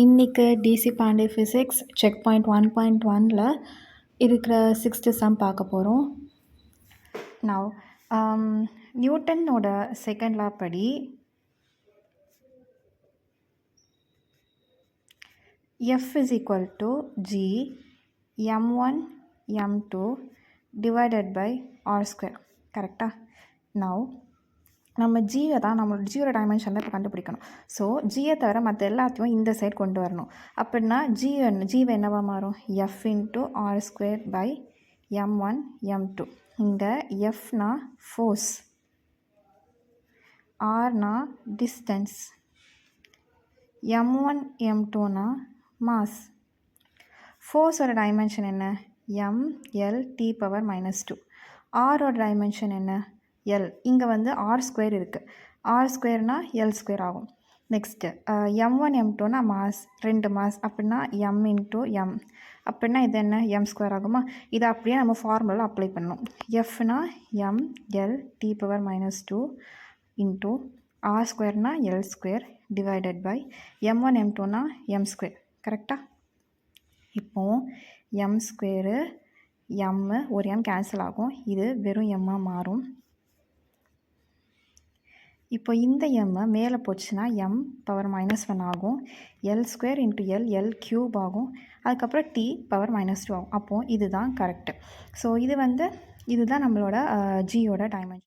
இன்றைக்கு DC Pandey physics checkpoint 1.1ல் இருக்கிற 6th சம் பார்க்க போகிறோம். நவ் நியூட்டனோட செகண்ட் லா படி F is equal to G m1 m2 divided by r square. கரெக்டாக? நவ் நம்ம ஜியை தான் நம்மளோட ஜியோட டைமென்ஷனில் இப்போ கண்டுபிடிக்கணும். ஸோ ஜியை தவிர மற்ற எல்லாத்தையும் இந்த சைட் கொண்டு வரணும். அப்படின்னா ஜீவை என்னவா மாறும்? F into R square by m1 m2. இங்கே எஃப்னா ஃபோர்ஸ், ஆர்னா டிஸ்டன்ஸ், m1 m2னா மாஸ். ஃபோர்ஸோட டைமென்ஷன் என்ன? ml t⁻². ஆரோட டைமென்ஷன் என்ன? L. இங்கே வந்து ஆர் ஸ்கொயர் இருக்குது. ஆர் ஸ்கொயர்னா எல் ஸ்கொயர் ஆகும். நெக்ஸ்ட்டு m1 m2னா மாஸ், 2 மாஸ். அப்படின்னா m இன்ட்டு m. அப்படின்னா இது என்ன? m ஸ்கொயர் ஆகுமா? இதை அப்படியே நம்ம ஃபார்முலாவில் அப்ளை பண்ணணும். எஃப்னா ml t⁻² இன்ட்டு ஆர் ஸ்கொயர்னா L square divided by m1 m2னா m ஸ்கொயர். கரெக்டாக? இப்போது m ஸ்கொயரு m ஒரு m கேன்சல் ஆகும். இது வெறும் m மாறும். இப்போ இந்த m மேலே போச்சுன்னா m⁻⁻1 ஆகும். L square into L cube ஆகும். அதுக்கப்புறம் t⁻². ஆகும். அப்போது இதுதான் கரெக்டு. ஸோ இதுதான் நம்மளோட ஜியோட டைமென்ஷன்.